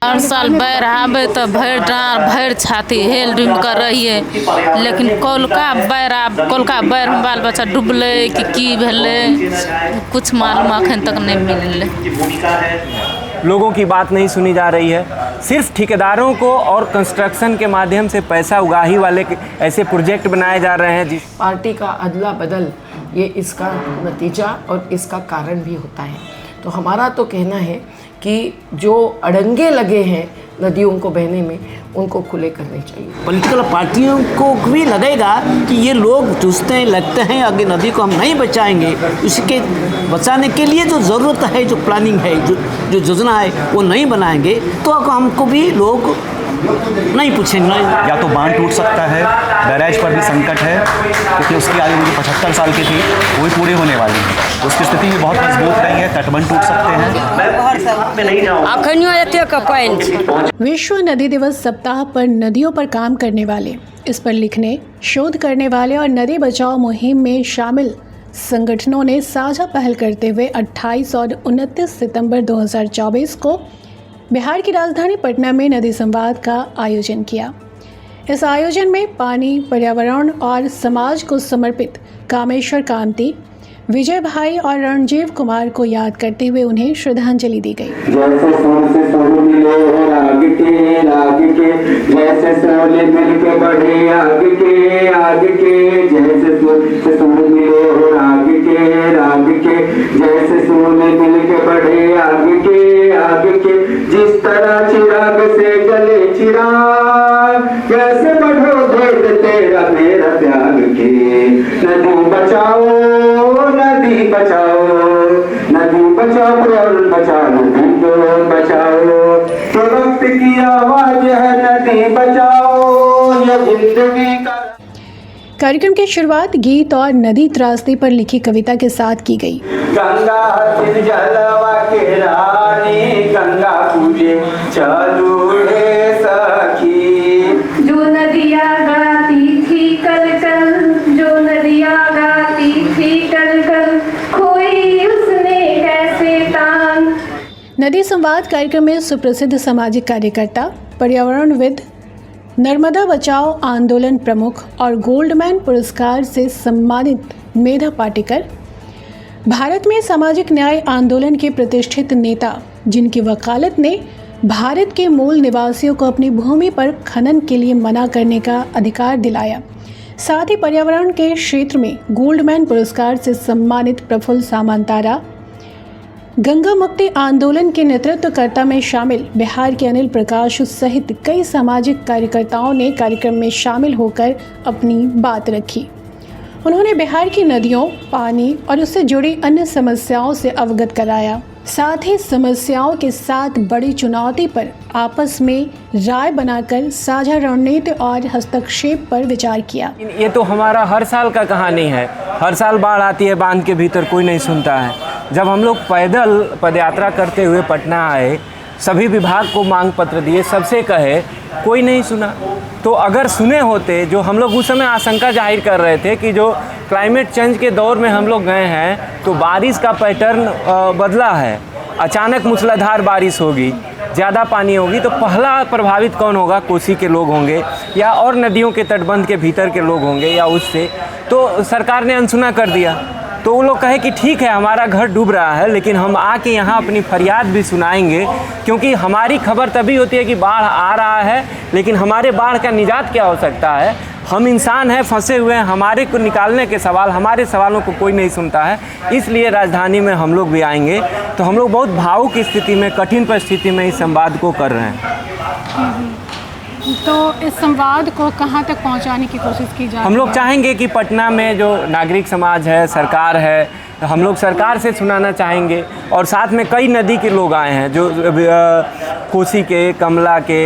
हर साल बाढ़ि आबे तो भरि डाँर भरि छाती हेल डुम कर रही है, लेकिन कौलका बाढ़ि में बाल बच्चा डूबले कि भेले कुछ मालूम अखन तक नहीं मिलले। लोगों की बात नहीं सुनी जा रही है, सिर्फ ठेकेदारों को और कंस्ट्रक्शन के माध्यम से पैसा उगाही वाले ऐसे प्रोजेक्ट बनाए जा रहे हैं। जिस पार्टी का अदला बदल ये इसका नतीजा और इसका कारण भी होता है। तो हमारा तो कहना है कि जो अड़ंगे लगे हैं नदियों को बहने में, उनको खुले करने चाहिए। पॉलिटिकल पार्टियों को भी लगेगा कि ये लोग चूसते हैं, लगते हैं, आगे नदी को हम नहीं बचाएंगे, इसके बचाने के लिए जो ज़रूरत है, जो प्लानिंग है, जो योजना है वो नहीं बनाएंगे तो हमको भी लोग नहीं पूछेंगे। या तो बांध टूट सकता है, बैराज पर भी संकट है क्योंकि उसकी आयु जो 75 साल की थी वो भी पूरी होने वाली है, उसकी स्थिति भी बहुत मजबूत नहीं है, तटबंध टूट सकते हैं। विश्व नदी दिवस सप्ताह पर नदियों पर काम करने वाले, इस पर लिखने, शोध करने वाले और नदी बचाओ मुहिम में शामिल संगठनों ने साझा पहल करते हुए 28 और 29 सितंबर 2024 को बिहार की राजधानी पटना में नदी संवाद का आयोजन किया। इस आयोजन में पानी, पर्यावरण और समाज को समर्पित कामेश्वर कांति, विजय भाई और रणजीव कुमार को याद करते हुए उन्हें श्रद्धांजलि दी गई। जैसे सोन से सोन मिले राग के, जैसे सोने मिल के बढ़े आग के, जैसे सोन से सोन मिले राग के, जैसे सोने मिल के बढ़े आग के, जिस तरह चिराग से जले चिराग, कैसे बढ़ो भेद तेरा मेरा त्याग के। नदी बचाओ, नदी बचाओ, नदी बचाओ, पर्यावरण बचाओ, नदी को बचाओ, तो वक्त की आवाज है नदी बचाओ, ये जिंदगी का। कार्यक्रम की शुरुआत गीत और नदी त्रासदी पर लिखी कविता के साथ की गई। गंगा हथिन जलवा के रानी, गंगा पूजे चलू रे सखी, जो नदिया गाती थी कल कल, जो नदिया गाती थी कल कल, खोई उसने कैसे तान। नदी संवाद कार्यक्रम में सुप्रसिद्ध सामाजिक कार्यकर्ता, पर्यावरणविद, नर्मदा बचाओ आंदोलन प्रमुख और गोल्डमैन पुरस्कार से सम्मानित मेधा पाटेकर, भारत में सामाजिक न्याय आंदोलन के प्रतिष्ठित नेता, जिनकी वकालत ने भारत के मूल निवासियों को अपनी भूमि पर खनन के लिए मना करने का अधिकार दिलाया, साथ ही पर्यावरण के क्षेत्र में गोल्डमैन पुरस्कार से सम्मानित प्रफुल्ल सामंतारा, गंगा मुक्ति आंदोलन के नेतृत्वकर्ता में शामिल बिहार के अनिल प्रकाश सहित कई सामाजिक कार्यकर्ताओं ने कार्यक्रम में शामिल होकर अपनी बात रखी। उन्होंने बिहार की नदियों, पानी और उससे जुड़ी अन्य समस्याओं से अवगत कराया, साथ ही समस्याओं के साथ बड़ी चुनौती पर आपस में राय बनाकर साझा रणनीति और हस्तक्षेप पर विचार किया। ये तो हमारा हर साल का कहानी है, हर साल बाढ़ आती है, बांध के भीतर कोई नहीं सुनता है। जब हम लोग पैदल पदयात्रा करते हुए पटना आए, सभी विभाग को मांग पत्र दिए, सबसे कहे, कोई नहीं सुना। तो अगर सुने होते, जो हम लोग उस समय आशंका जाहिर कर रहे थे कि जो क्लाइमेट चेंज के दौर में हम लोग गए हैं, तो बारिश का पैटर्न बदला है, अचानक मूसलाधार बारिश होगी, ज़्यादा पानी होगी, तो पहला प्रभावित कौन होगा? कोसी के लोग होंगे या और नदियों के तटबंध के भीतर के लोग होंगे या उससे। तो सरकार ने अनसुना कर दिया। तो वो लोग कहे कि ठीक है, हमारा घर डूब रहा है, लेकिन हम आके यहाँ अपनी फरियाद भी सुनाएंगे, क्योंकि हमारी खबर तभी होती है कि बाढ़ आ रहा है, लेकिन हमारे बाढ़ का निजात क्या हो सकता है? हम इंसान हैं, फंसे हुए हैं, हमारे को निकालने के सवाल, हमारे सवालों को कोई नहीं सुनता है। इसलिए राजधानी में हम लोग भी आएंगे। तो हम लोग बहुत भावुक स्थिति में, कठिन परिस्थिति में इस संवाद को कर रहे हैं। तो इस संवाद को कहाँ तक पहुँचाने की कोशिश की जाए? हम लोग चाहेंगे कि पटना में जो नागरिक समाज है, सरकार है, तो हम लोग सरकार से सुनाना चाहेंगे। और साथ में कई नदी के लोग आए हैं, जो कोसी के, कमला के,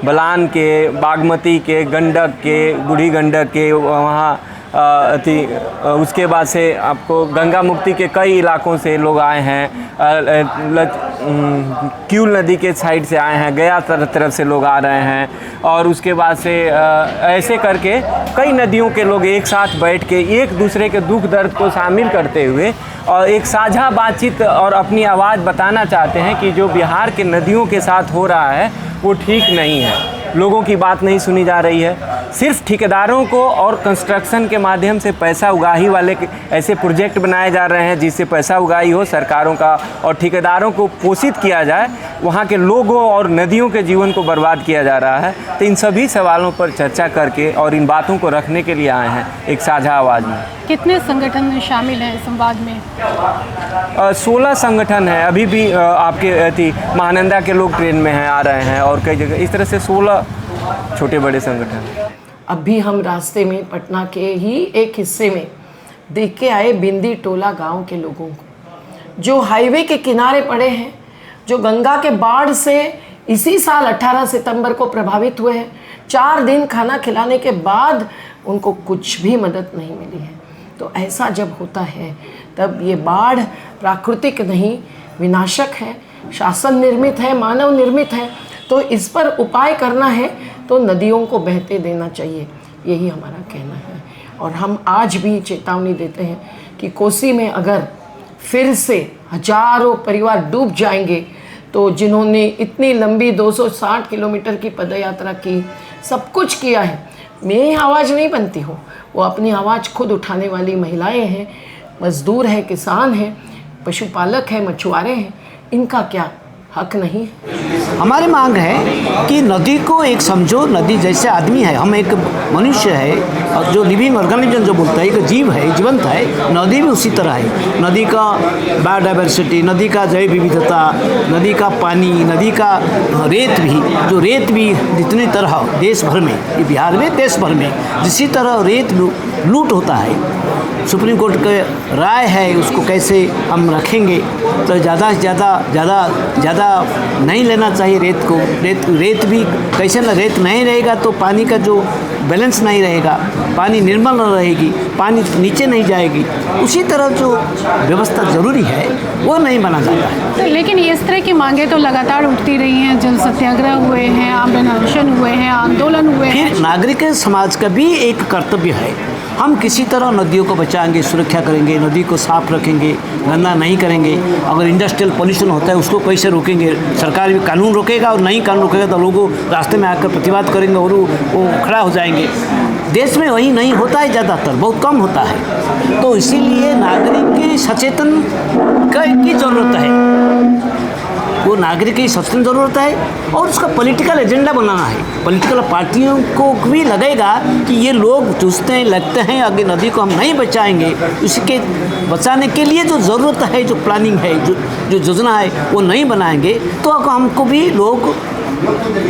बलान के, बागमती के, गंडक के, बूढ़ी गंडक के, वहाँ उसके बाद से आपको गंगा मुक्ति के कई इलाकों से लोग आए हैं, क्यूल नदी के साइड से आए हैं, गया तरफ से लोग आ रहे हैं, और उसके बाद से ऐसे करके कई नदियों के लोग एक साथ बैठ के एक दूसरे के दुख दर्द को शामिल करते हुए और एक साझा बातचीत और अपनी आवाज़ बताना चाहते हैं कि जो बिहार के नदियों के साथ हो रहा है वो ठीक नहीं है। लोगों की बात नहीं सुनी जा रही है। सिर्फ ठेकेदारों को और कंस्ट्रक्शन के माध्यम से पैसा उगाही वाले ऐसे प्रोजेक्ट बनाए जा रहे हैं जिससे पैसा उगाही हो सरकारों का और ठेकेदारों को पोषित किया जाए, वहाँ के लोगों और नदियों के जीवन को बर्बाद किया जा रहा है। तो इन सभी सवालों पर चर्चा करके और इन बातों को रखने के लिए आए हैं एक साझा आवाज़ में। कितने संगठन शामिल हैं संवाद में? 16 संगठन हैं। अभी भी आपके महानंदा के लोग ट्रेन में हैं, आ रहे हैं, और कई जगह इस तरह से 16 छोटे बड़े संगठन। अभी हम रास्ते में पटना के ही एक हिस्से में देख के आए बिंदी टोला गांव के लोगों को, जो हाईवे के किनारे पड़े हैं, जो गंगा के बाढ़ से इसी साल 18 सितंबर को प्रभावित हुए हैं। 4 दिन खाना खिलाने के बाद उनको कुछ भी मदद नहीं मिली है। तो ऐसा जब होता है तब ये बाढ़ प्राकृतिक नहीं, विनाशक है, शासन निर्मित है, मानव निर्मित है। तो इस पर उपाय करना है तो नदियों को बहते देना चाहिए, यही हमारा कहना है। और हम आज भी चेतावनी देते हैं कि कोसी में अगर फिर से हजारों परिवार डूब जाएंगे तो जिन्होंने इतनी लंबी 260 किलोमीटर की पदयात्रा की, सब कुछ किया है, मेरी आवाज़ नहीं बनती हो, वो अपनी आवाज़ खुद उठाने वाली महिलाएं हैं, मजदूर हैं, किसान हैं, पशुपालक हैं, मछुआरे हैं, इनका क्या हक नहीं है? हमारी मांग है कि नदी को एक समझो, नदी जैसे आदमी है, हम एक मनुष्य है, और जो लिविंग ऑर्गेनिज्म जो बोलता है एक जीव है, जीवंत है, नदी भी उसी तरह है। नदी का बायोडाइवर्सिटी, नदी का जैव विविधता, नदी का पानी, नदी का रेत भी, जो रेत भी जितनी तरह देश भर में, ये बिहार में देश भर में जिसी तरह रेत लूट होता है, सुप्रीम कोर्ट का राय है उसको कैसे हम रखेंगे, तो ज़्यादा से ज़्यादा नहीं लेना चाहिए रेत को। रेत भी कैसे ना, रेत नहीं रहेगा तो पानी का जो बैलेंस नहीं रहेगा, पानी निर्मल न रहेगी, पानी नीचे नहीं जाएगी, उसी तरह जो व्यवस्था ज़रूरी है वो नहीं बना जाता है। तो लेकिन इस तरह की मांगें तो लगातार उठती रही हैं, जल सत्याग्रह हुए हैं, आमरण अनशन हुए हैं, आंदोलन हुए हैं। फिर नागरिक समाज का भी एक कर्तव्य है, हम किसी तरह नदियों को बचाएंगे, सुरक्षा करेंगे, नदी को साफ रखेंगे, गंदा नहीं करेंगे। अगर इंडस्ट्रियल पोल्यूशन होता है उसको कैसे रोकेंगे, सरकार भी कानून रोकेगा, और नहीं कानून रोकेगा तो लोगों रास्ते में आकर प्रतिवाद करेंगे और वो खड़ा हो जाएंगे। देश में वही नहीं होता है, ज़्यादातर बहुत कम होता है। तो इसीलिए नागरिक की सचेतन की ज़रूरत है, वो नागरिक की सचेतन ज़रूरत है, और उसका पॉलिटिकल एजेंडा बनाना है। पॉलिटिकल पार्टियों को भी लगेगा कि ये लोग चूसते हैं, लगते हैं, आगे नदी को हम नहीं बचाएंगे, उसके बचाने के लिए जो ज़रूरत है, जो प्लानिंग है, जो योजना है वो नहीं बनाएंगे तो हमको भी लोग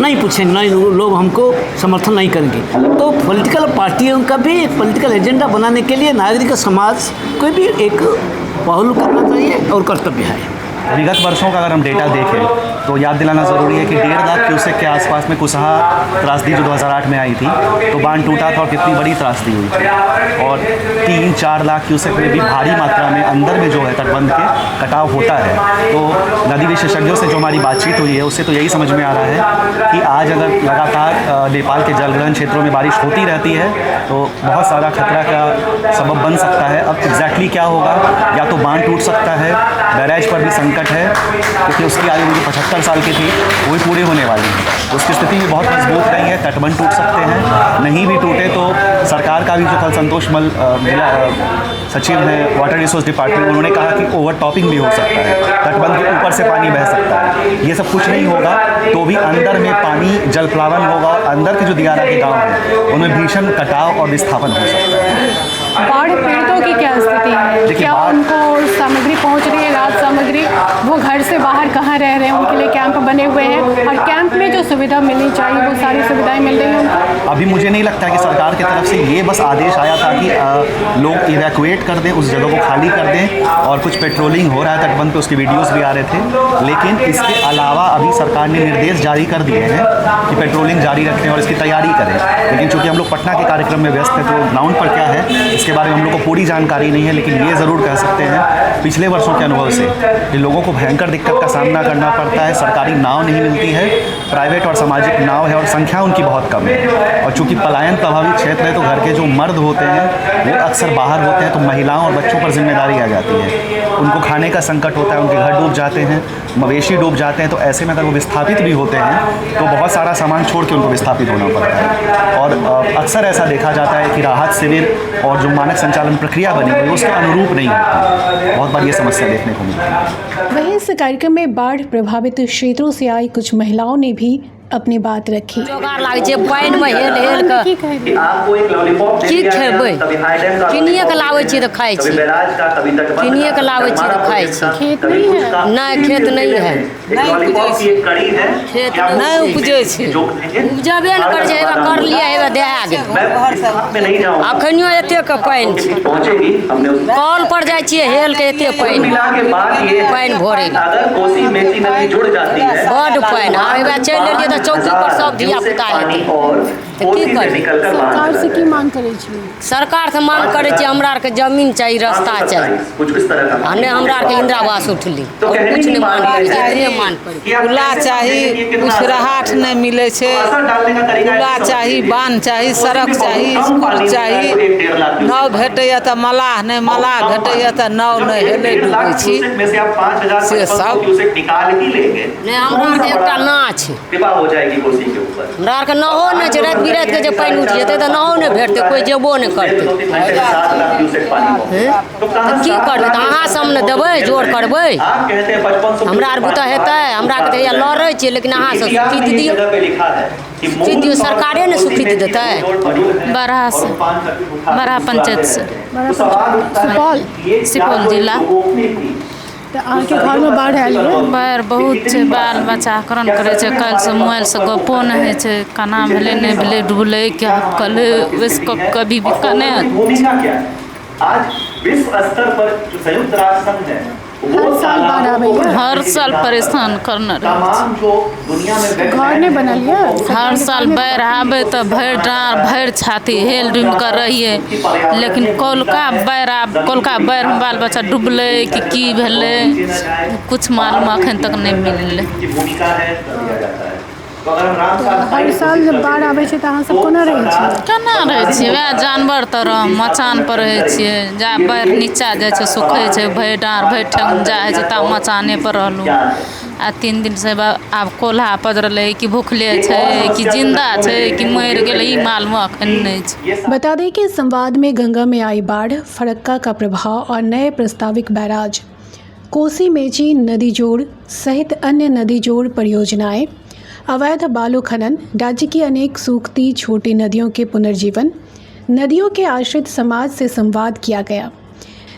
नहीं पूछेंगे, नहीं लोग हमको समर्थन नहीं करेंगे। तो पॉलिटिकल पार्टियों का भी एक पॉलिटिकल एजेंडा बनाने के लिए नागरिक समाज को भी एक पहल करना चाहिए और कर्तव्य है। विगत वर्षों का अगर हम डेटा देखें तो याद दिलाना ज़रूरी है कि 1.5 लाख क्यूसेक के आसपास में कुसहा त्रासदी जो 2008 में आई थी, तो बांध टूटा था और कितनी बड़ी त्रासदी हुई थी, और 3-4 लाख क्यूसेक में भी भारी मात्रा में अंदर में जो है तटबंध के कटाव होता है। तो नदी विशेषज्ञों से जो हमारी बातचीत हुई है उससे तो यही समझ में आ रहा है कि आज अगर लगातार नेपाल के जलग्रहण क्षेत्रों में बारिश होती रहती है तो बहुत सारा खतरा का सबब बन सकता है। अब एग्जैक्टली क्या होगा, या तो बांध टूट सकता है, बैराज पर भी संकट है क्योंकि उसकी आयु जो 75 साल की थी वो भी पूरी होने वाली है, उसकी स्थिति भी बहुत मजबूत नहीं है, तटबंध टूट सकते हैं। नहीं भी टूटे तो सरकार का भी जो कल संतोष मल सचिव हैं वाटर रिसोर्स डिपार्टमेंट, उन्होंने कहा कि ओवर टॉपिंग भी हो सकता है, तटबंध के ऊपर से पानी बह सकता है। ये सब कुछ नहीं होगा तो भी अंदर में पानी जल प्लावन होगा, और अंदर के जो दियारा के गाँव हैं उनमें भीषण कटाव और विस्थापन हो सकता है। बाढ़ पीड़ितों की क्या स्थिति है? क्या उनको सामग्री पहुंच रही है, राहत सामग्री? वो घर से बाहर कहाँ रह रहे हैं? उनके लिए कैंप बने हुए हैं, और कैंप में जो सुविधा मिलनी चाहिए वो सारी सुविधाएं मिल रही हैं उनको? अभी मुझे नहीं लगता कि सरकार की तरफ से ये बस आदेश आया था कि लोग इवैक्यूएट कर दें, उस जगह को खाली कर दें, और कुछ पेट्रोलिंग हो रहा है तटबंध पे, उसके वीडियोस भी आ रहे थे। लेकिन इसके अलावा अभी सरकार ने निर्देश जारी कर दिए हैं कि पेट्रोलिंग जारी रखें और इसकी तैयारी करें। लेकिन चूँकि हम लोग पटना के कार्यक्रम में व्यस्त हैं तो ग्राउंड पर क्या है इसके बारे में हम लोग को पूरी जानकारी नहीं है। लेकिन ये ज़रूर कह सकते हैं पिछले वर्षों के अनुभव से ये लोगों को भयंकर दिक्कत का सामना करना पड़ता है। सरकारी नाव नहीं मिलती है, प्राइवेट और सामाजिक नाव है और संख्या उनकी बहुत कम है। और चूँकि पलायन प्रभावित क्षेत्र है तो घर के जो मर्द होते हैं वो अक्सर बाहर होते हैं, तो महिलाओं और बच्चों पर जिम्मेदारी आ जाती है। उनको खाने का संकट होता है, उनके घर डूब जाते हैं, मवेशी डूब जाते हैं। तो ऐसे में अगर वो विस्थापित भी होते हैं तो बहुत सारा सामान छोड़ के उनको विस्थापित होना पड़ता है। और अक्सर ऐसा देखा जाता है कि राहत शिविर और जो मानक संचालन प्रक्रिया बनी हुई है उसके अनुरूप नहीं होती। बहुत बार ये समस्या देखने को मिलती है। वहीं इस कार्यक्रम में बाढ़ प्रभावित क्षेत्रों से आई कुछ महिलाओं ने भी अपनी बात रखी। जोगार लागे छै पानि में हेल हेल के की खेबै, किनिए के लाबै छियै तऽ खाइ छी, किनिए के लाबै छियै तऽ खाइ छी। खेत नहीं है? नहीं खेत नहीं है, खेत नहीं उपजै छै, उपजबे नहि करै छै। हेबे कर लिए हेबे दहा गेल, अखनियो एते के पानि छै, कल पर जाइ छियै हेल के एते पानि भरे बड्ड पानि। आब हेबे चलि एलियै तऽ चौकी पर सब धिया पुता हेतै तऽ की करबै। सरकार से की मांग करै छियै? सरकार से मांग करे छियै हमरा आर के जमीन चाहिए, रास्ता चाहिए, आ नहीं हमरा आर के इंदिरा आवास उठली और कुछ नहीं मांग करे छियै, इतने मांग करे। पुला चाही, कुछ राहत नहीं मिले छे, पुला चाही, बांध चाही, सड़क चाही, स्कूल चाही। नाव भेटैया तऽ मलाह नहीं, मलाह भेटैया तऽ नाव नहीं, हेलै डूबै छी से सब। नहीं हमरा आर के एकटा नाव छै, हमरा आर के नावो नहीं छै। रात बिरात के जे पानि उठि जेतै तऽ नावो नहीं भेटतै, कोई जेबो नहीं करतै। की करबै तऽ अहाँ सब ने देबै, जोर करबै। हमरा आर बुता हेतै, हमरा आर के लड़ै छियै, लेकिन अहाँ सब स्वीकृति दियौ, स्वीकृति दियौ, सरकारे ने स्वीकृति देतै। बरहा से, बरहा पंचायत से, सुपौल जिला। तो अहाँके घर में बाढ़ आयल है? बाढ़ि बहुत छै, बाल बच्चा हरण करे छै। कल से मोबाइल से गपो नहीं है छै, केना भेलै नहीं भेलै, डूबलै क्या कल इसको कभी भी कने। आज विश्व स्तर पर जो संयुक्त राष्ट्र संघ है हर साल बाढ़ आबैया, हर साल परेशान करना तमाम जो दुनिया में घर नहीं बनल है। हर साल बाढ़ि आबे तो भरि डाँर भरि छाती हेल डूब कर रहिए, लेकिन कौलका बाढ़ि में बाल बच्चा डूबलै कि की भेलै कुछ मालूम अखन तक नहीं मिललै। भूमिका है दिया जाता है। तो अगर हम हर साल जब बाढ़ आबै छै तऽ अहाँ सब कोना रहै छियै? केना रहै छियै? वएह जानवर तरह मचान पर रहै छियै। जा बाढ़ि नीचा जाइ छै, सुखै छै, भरि डाँर भरि ठेहुन जाइ छै ता मचाने पर रहलहुँ। आ 3 दिन से आब कोल्हा पजरलै कि भूखले छै कि जिंदा छै कि मरि गेलै, ई मालूम अखन नहीं छै। बता दें कि इस संवाद में गंगा में आई बाढ़, फरक्का का प्रभाव और नए प्रस्तावित बैराज, कोसी मेची नदी जोड़ सहित अन्य नदी जोड़ परियोजनाएं, अवैध बालू खनन, राज्य की अनेक सूखती छोटी नदियों के पुनर्जीवन, नदियों के आश्रित समाज से संवाद किया गया।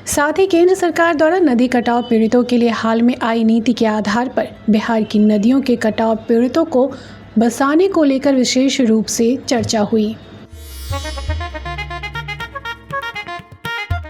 साथ ही केंद्र सरकार द्वारा नदी कटाव पीड़ितों के लिए हाल में आई नीति के आधार पर बिहार की नदियों के कटाव पीड़ितों को बसाने को लेकर विशेष रूप से चर्चा हुई।